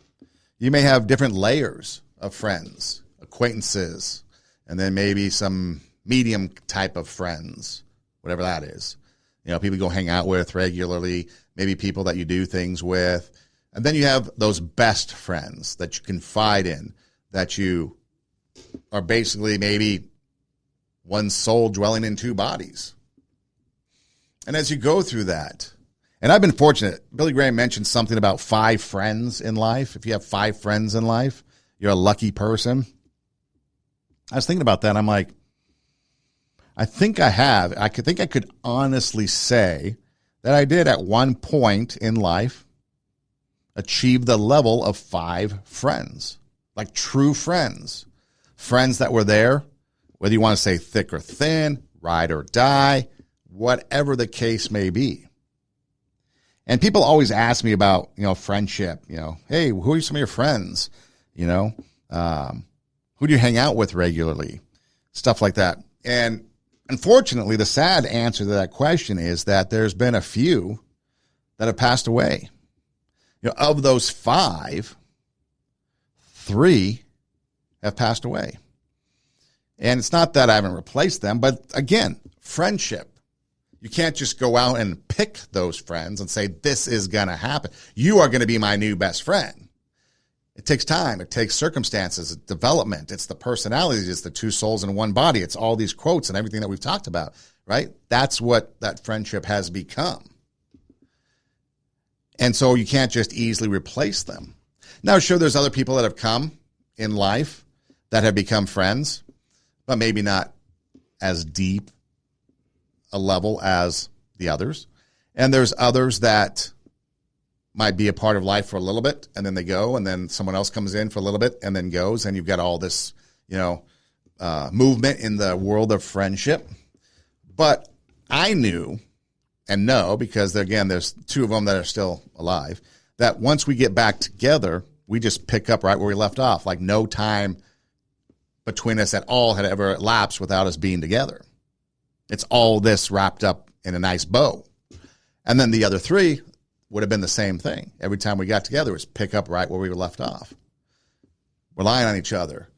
You may have different layers of friends, acquaintances, and then maybe some medium type of friends, whatever that is. You know, people you go hang out with regularly, maybe people that you do things with. And then you have those best friends that you confide in, that you are basically maybe one soul dwelling in two bodies. And as you go through that, and I've been fortunate, Billy Graham mentioned something about 5 friends in life. If you have 5 friends in life, you're a lucky person. I was thinking about that. I'm like, I think I could honestly say that I did at one point in life achieve the level of 5 friends, like true friends, friends that were there, whether you want to say thick or thin, ride or die, whatever the case may be. And people always ask me about, friendship, hey, who are some of your friends? Who do you hang out with regularly? Stuff like that. And unfortunately, the sad answer to that question is that there's been a few that have passed away. Of those 5, 3 have passed away. And it's not that I haven't replaced them, but again, friendship. You can't just go out and pick those friends and say, this is going to happen. You are going to be my new best friend. It takes time. It takes circumstances, it's development. It's the personalities. It's the 2 souls in one body. It's all these quotes and everything that we've talked about, right? That's what that friendship has become. And so you can't just easily replace them. Now, sure, there's other people that have come in life that have become friends, but maybe not as deep a level as the others. And there's others that might be a part of life for a little bit, and then they go, and then someone else comes in for a little bit and then goes, and you've got all this, movement in the world of friendship. But I knew and know, because again, there's 2 of them that are still alive, that once we get back together, we just pick up right where we left off. Like no time between us at all had ever elapsed without us being together. It's all this wrapped up in a nice bow. And then the other 3 would have been the same thing. Every time we got together, it was pick up right where we were left off. Relying on each other,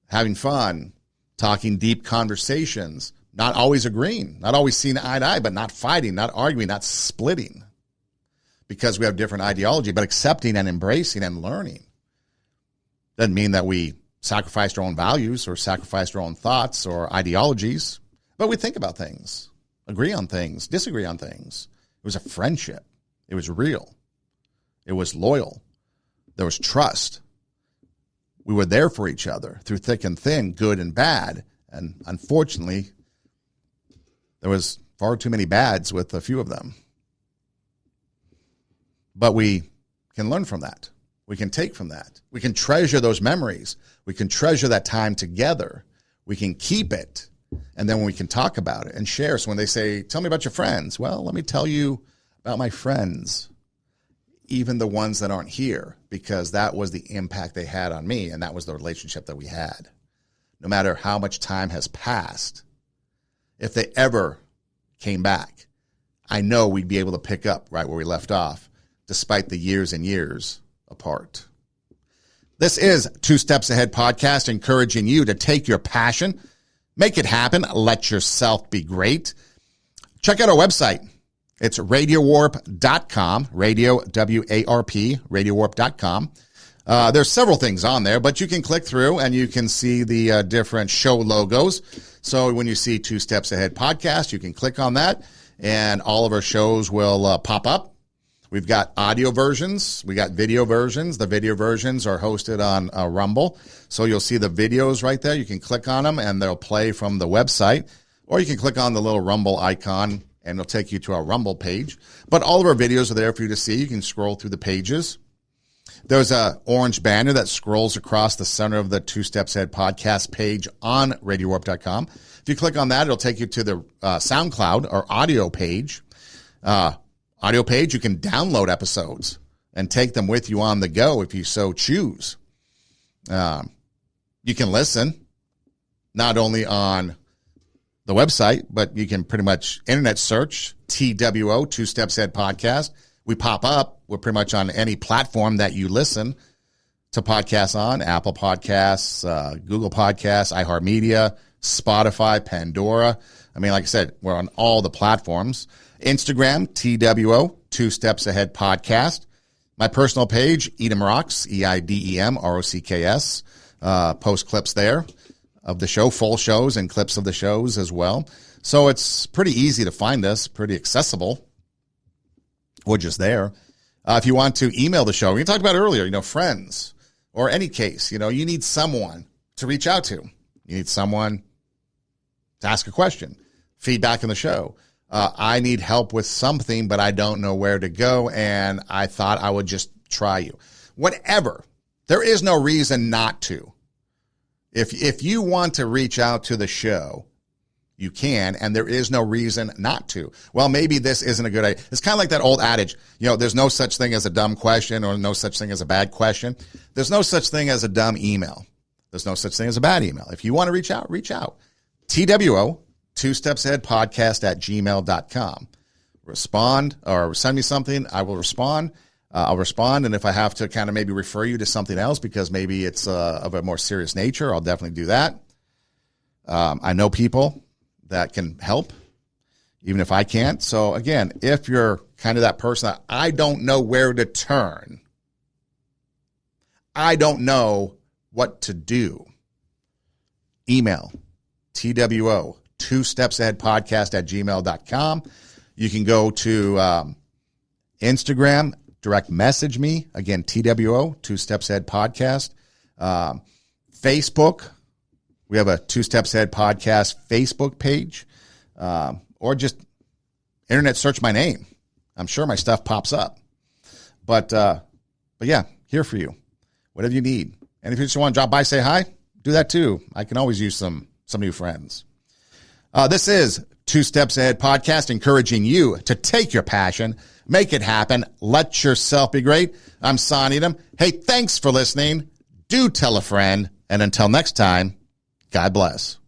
having fun, talking deep conversations, not always agreeing, not always seeing eye to eye, but not fighting, not arguing, not splitting because we have different ideology, but accepting and embracing and learning. Doesn't mean that we sacrificed our own values or sacrificed our own thoughts or ideologies, but we think about things, agree on things, disagree on things. It was a friendship. It was real. It was loyal. There was trust. we were there for each other through thick and thin, good and bad. And unfortunately, there was far too many bads with a few of them. But we can learn from that. We can take from that. We can treasure those memories. We can treasure that time together. We can keep it. And then we can talk about it and share. So when they say, tell me about your friends. Well, let me tell you about my friends, even the ones that aren't here, because that was the impact they had on me. And that was the relationship that we had. No matter how much time has passed, if they ever came back, I know we'd be able to pick up right where we left off, despite the years and years apart. This is Two Steps Ahead podcast, encouraging you to take your passion, make it happen, let yourself be great. Check out our website. It's radiowarp.com, radio, W-A-R-P, radiowarp.com. There's several things on there, but you can click through and you can see the different show logos. So when you see Two Steps Ahead podcast, you can click on that and all of our shows will pop up. We've got audio versions. We got video versions. The video versions are hosted on Rumble. So you'll see the videos right there. You can click on them and they'll play from the website, or you can click on the little Rumble icon and it'll take you to our Rumble page. But all of our videos are there for you to see. You can scroll through the pages. There's an orange banner that scrolls across the center of the Two Steps Ahead podcast page on radiowarp.com. If you click on that, it'll take you to the SoundCloud or audio page. Audio page, you can download episodes and take them with you on the go if you so choose. You can listen not only on the website, but you can pretty much internet search TWO, Two Steps Ahead podcast. We pop up. We're pretty much on any platform that you listen to podcasts on, Apple Podcasts, Google Podcasts, iHeartMedia, Spotify, Pandora. I mean, like I said, we're on all the platforms. Instagram, TWO, Two Steps Ahead podcast. My personal page, Edem Rocks, EIDEM, ROCKS. Post clips there of the show, full shows and clips of the shows as well. So it's pretty easy to find us, pretty accessible. We're just there. If you want to email the show, we talked about earlier, friends or any case, you need someone to reach out to. You need someone to ask a question, feedback on the show. I need help with something, but I don't know where to go, and I thought I would just try you. Whatever. There is no reason not to. If you want to reach out to the show, you can, and there is no reason not to. Well, maybe this isn't a good idea. It's kind of like that old adage, there's no such thing as a dumb question or no such thing as a bad question. There's no such thing as a dumb email. There's no such thing as a bad email. If you want to reach out, reach out. TWO, Two Steps Ahead podcast at gmail.com. Respond or send me something. I will respond. I'll respond. And if I have to kind of maybe refer you to something else because maybe it's of a more serious nature, I'll definitely do that. I know people that can help, even if I can't. So again, if you're kind of that person that I don't know where to turn, I don't know what to do, email TWO, Two Steps Ahead podcast at gmail.com. You can go to Instagram, direct message me. Again, TWO, Two Steps Ahead podcast. Facebook, we have a Two Steps Ahead podcast Facebook page. Or just internet search my name. I'm sure my stuff pops up. But yeah, here for you. Whatever you need. And if you just want to drop by, say hi, do that too. I can always use some new friends. This is Two Steps Ahead podcast, encouraging you to take your passion, make it happen, let yourself be great. I'm Son Edem. Hey, thanks for listening. Do tell a friend. And until next time, God bless.